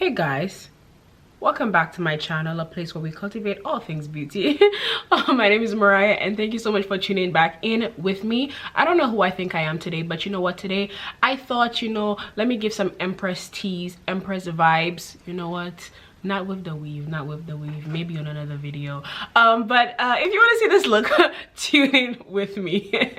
Hey guys, welcome back to my channel, a place where we cultivate all things beauty. My name is Mariah and thank you so much for tuning back in with me. I don't know who I think I am today, but you know what, today I thought, let me give some Empress teas, Empress vibes. You know what, not with the weave, maybe on another video. But if you want to see this look, tune in with me.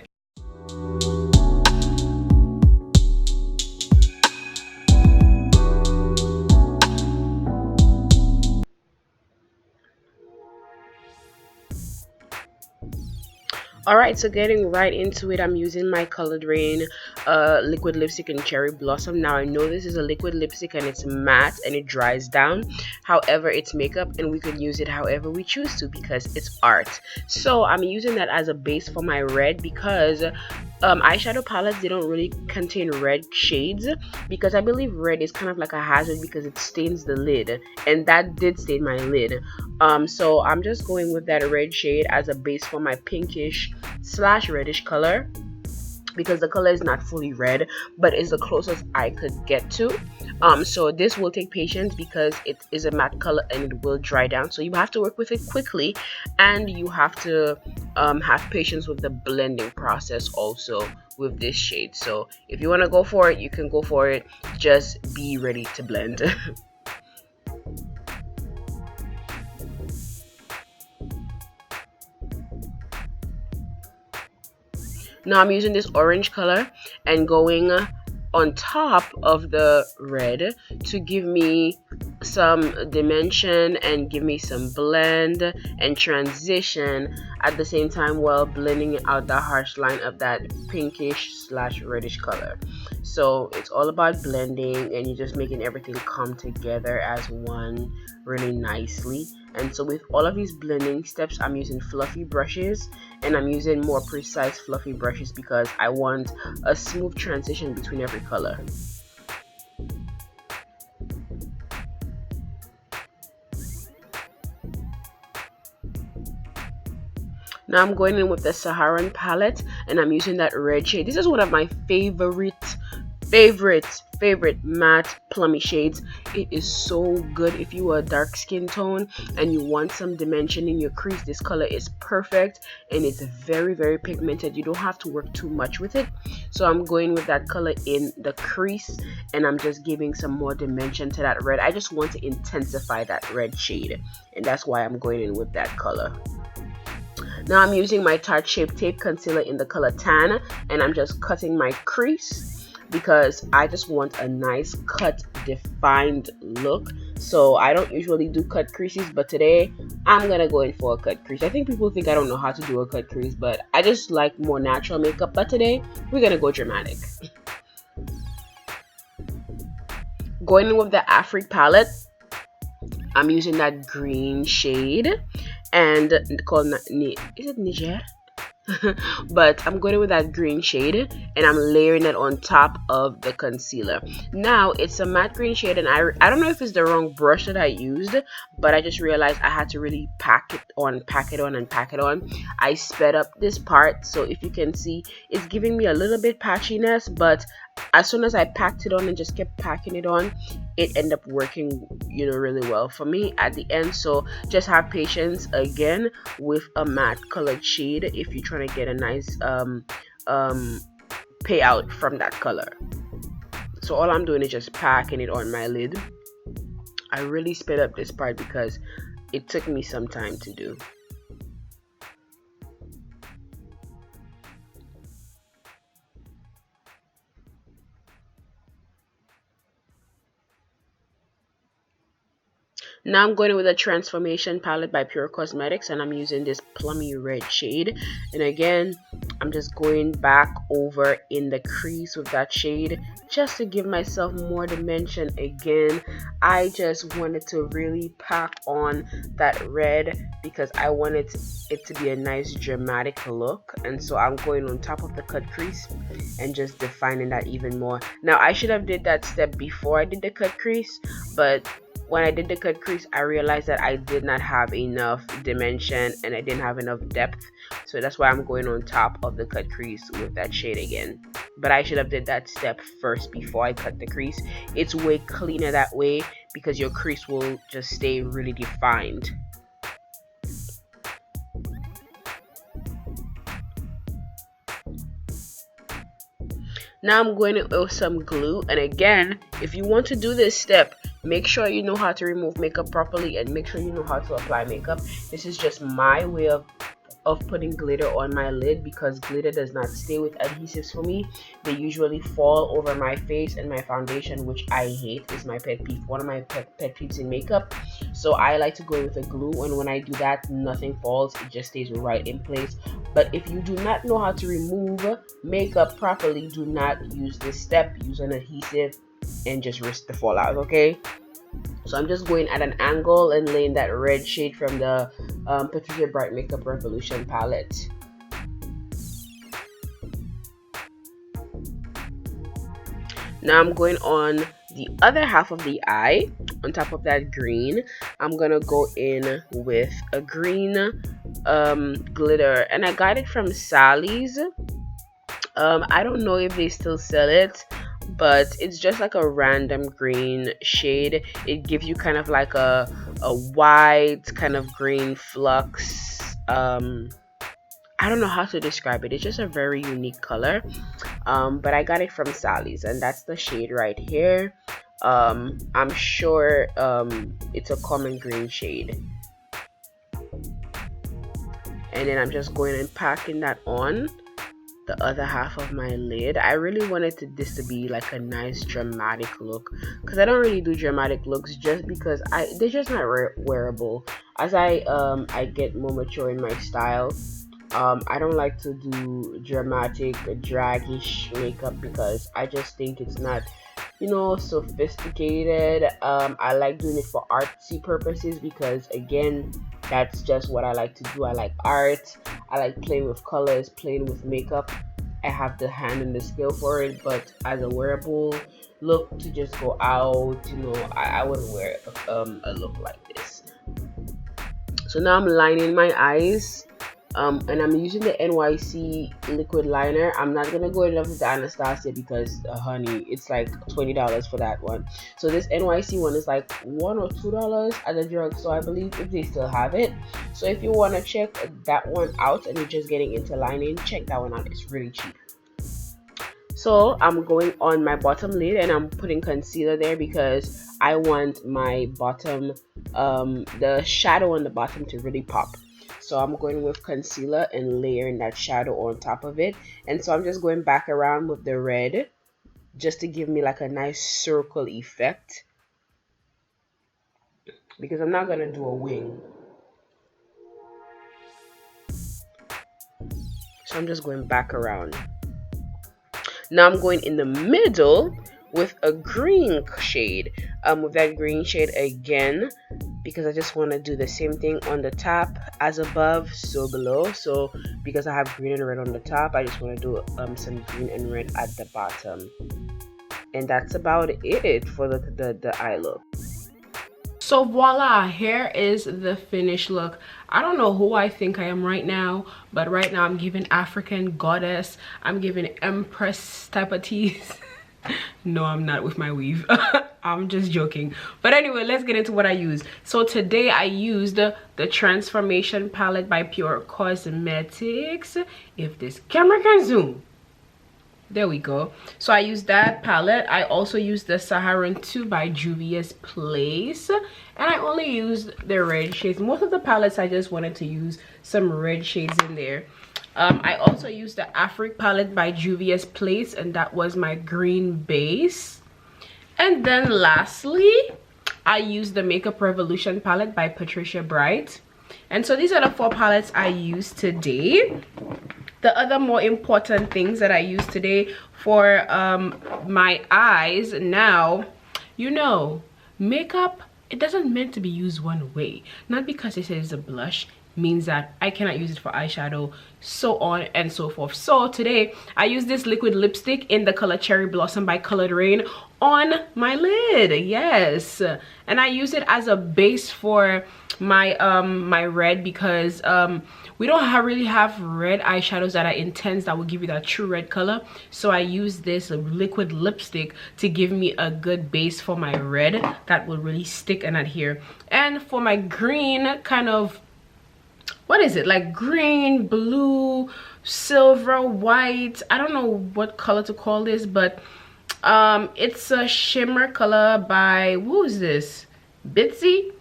Alright, so getting right into it, I'm using my Colored Rain liquid lipstick in Cherry Blossom. Now I know this is a liquid lipstick and it's matte and it dries down. However, it's makeup and we can use it however we choose to because it's art. So I'm using that as a base for my red because eyeshadow palettes, they don't really contain red shades because I believe red is kind of like a hazard because it stains the lid, and that did stain my lid. So I'm just going with that red shade as a base for my pinkish slash reddish color because the color is not fully red, but it's the closest I could get to. So this will take patience because it is a matte color and it will dry down, so you have to work with it quickly and you have to have patience with the blending process also with this shade. So if you want to go for it, you can go for it, just be ready to blend. Now I'm using this orange color and going on top of the red to give me some dimension and give me some blend and transition at the same time while blending out the harsh line of that pinkish slash reddish color. So it's all about blending and you're just making everything come together as one really nicely. And so with all of these blending steps, I'm using fluffy brushes and I'm using more precise fluffy brushes because I want a smooth transition between every color. Now I'm going in with the Saharan palette and I'm using that red shade. This is one of my favorite matte plummy shades. It is so good if you are a dark skin tone and you want some dimension in your crease. This color is perfect and it's very pigmented. You don't have to work too much with it. So I'm going with that color in the crease and I'm just giving some more dimension to that red. I just want to intensify that red shade and that's why I'm going in with that color. Now I'm using my Tarte Shape Tape Concealer in the color Tan and I'm just cutting my crease because I just want a nice cut defined look. So I don't usually do cut creases, but today I'm gonna go in for a cut crease. I think people think I don't know how to do a cut crease, but I just like more natural makeup, but today we're gonna go dramatic. Going in with the Afrique palette, I'm using that green shade and called, is it Niger? But I'm going with that green shade and I'm layering it on top of the concealer. Now it's a matte green shade and I don't know if it's the wrong brush that I used, but I just realized I had to really pack it on. I sped up this part, so if you can see, it's giving me a little bit patchiness, but as soon as I packed it on and just kept packing it on, it ended up working really well for me at the end. So just have patience again with a matte colored shade if you're trying to get a nice payout from that color. So all I'm doing is just packing it on my lid. I really sped up this part because it took me some time to do. Now I'm going with a Transformation palette by Pure Cosmetics and I'm using this plummy red shade, and again I'm just going back over in the crease with that shade just to give myself more dimension. Again, I just wanted to really pack on that red because I wanted it to be a nice dramatic look, and so I'm going on top of the cut crease and just defining that even more. Now I should have did that step before I did the cut crease, but when I did the cut crease, I realized that I did not have enough dimension and I didn't have enough depth. So that's why I'm going on top of the cut crease with that shade again. But I should have did that step first before I cut the crease. It's way cleaner that way because your crease will just stay really defined. Now I'm going to oil some glue, and again, if you want to do this step, make sure you know how to remove makeup properly and make sure you know how to apply makeup. This is just my way of putting glitter on my lid, because glitter does not stay with adhesives for me. They usually fall over my face and my foundation, which I hate. Is my pet peeve, one of my pet peeves in makeup. So I like to go in with a glue, and when I do that, nothing falls, it just stays right in place. But if you do not know how to remove makeup properly, do not use this step. Use an adhesive and just risk the fallout, okay? So I'm just going at an angle and laying that red shade from the Patricia Bright Makeup Revolution palette. Now I'm going on the other half of the eye. On top of that green, I'm gonna go in with a green glitter, and I got it from Sally's. I don't know if they still sell it, but it's just like a random green shade. It gives you kind of like a white kind of green flux. I don't know how to describe it. It's just a very unique color, but I got it from Sally's, and that's the shade right here. I'm sure it's a common green shade, and then I'm just going and packing that on the other half of my lid. I really wanted this to be like a nice dramatic look, because I don't really do dramatic looks, just because they're just not wearable. As I get more mature in my style, I don't like to do dramatic draggish makeup, because I just think it's not, you know, sophisticated. I like doing it for artsy purposes, because again, that's just what I like to do. I like art. I like playing with colors, playing with makeup. I have the hand and the skill for it, but as a wearable look to just go out, you know, I wouldn't wear a look like this. So now I'm lining my eyes, and I'm using the NYC liquid liner. I'm not gonna go in love with the Anastasia, because honey, it's like $20 for that one. So this NYC one is like $1 or $2 at the drugstore, I believe, if they still have it. So if you want to check that one out and you're just getting into lining, check that one out. It's really cheap. So I'm going on my bottom lid, and I'm putting concealer there because I want my bottom, the shadow on the bottom to really pop. So I'm going with concealer and layering that shadow on top of it. And so I'm just going back around with the red, just to give me like a nice circle effect, because I'm not going to do a wing. So I'm just going back around. Now I'm going in the middle with a green shade. With that green shade again, because I just want to do the same thing on the top as above, so below. So because I have green and red on the top, I just want to do some green and red at the bottom. And that's about it for the eye look. So voila, here is the finished look. I don't know who I think I am right now, but right now I'm giving African goddess. I'm giving empress type of tease. No, I'm not with my weave. I'm just joking. But anyway, let's get into what I use. So today I used the Transformation palette by Pure Cosmetics. If this camera can zoom. There we go. So I used that palette. I also used the Saharan 2 by Juvia's Place, and I only used the red shades. Most of the palettes I just wanted to use some red shades in there. I also used the Afrique palette by Juvia's Place, and that was my green base. And then lastly, I used the Makeup Revolution palette by Patricia Bright. And so these are the 4 palettes I used today. The other more important things that I used today for my eyes, now, you know, makeup, it doesn't meant to be used one way. Not because it says it's a blush, means that I cannot use it for eyeshadow, so on and so forth. So today I use this liquid lipstick in the color Cherry Blossom by Colored Rain on my lid. Yes, and I use it as a base for my my red, because we don't really have red eyeshadows that are intense that will give you that true red color. So I use this liquid lipstick to give me a good base for my red that will really stick and adhere. And for my green, kind of, what is it, like green, blue, silver, white, I don't know what color to call this, but it's a shimmer color by, who is this, Bitzy?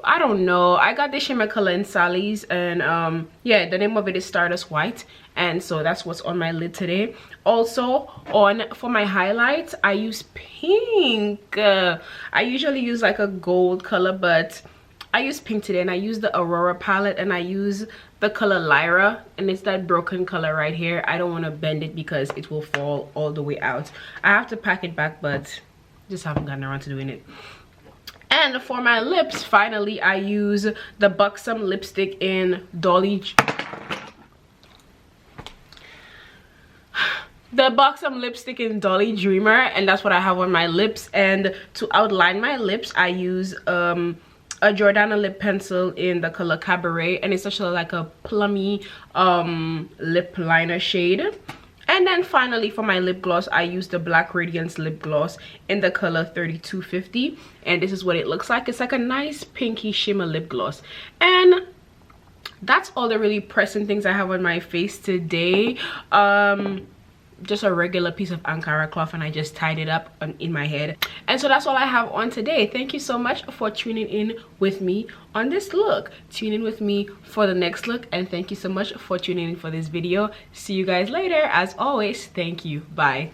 I don't know. I got this shimmer color in Sally's, and yeah, the name of it is Stardust White, and so that's what's on my lid today. Also, for my highlights, I use pink. I usually use like a gold color, but I use pink today, and I use the Aurora palette, and I use the color Lyra, and it's that broken color right here. I don't want to bend it because it will fall all the way out. I have to pack it back, but just haven't gotten around to doing it. And for my lips, finally, I use the Buxom lipstick in Dolly Dreamer, and that's what I have on my lips. And to outline my lips, I use a Jordana lip pencil in the color Cabaret, and it's actually like a plummy lip liner shade. And then finally, for my lip gloss, I use the Black Radiance lip gloss in the color 3250, and this is what it looks like. It's like a nice pinky shimmer lip gloss. And that's all the really pressing things I have on my face today. Just a regular piece of Ankara cloth, and I just tied it up in my head. And so that's all I have on today. Thank you so much for tuning in with me on this look. Tune in with me for the next look, and thank you so much for tuning in for this video. See you guys later. As always, thank you. Bye.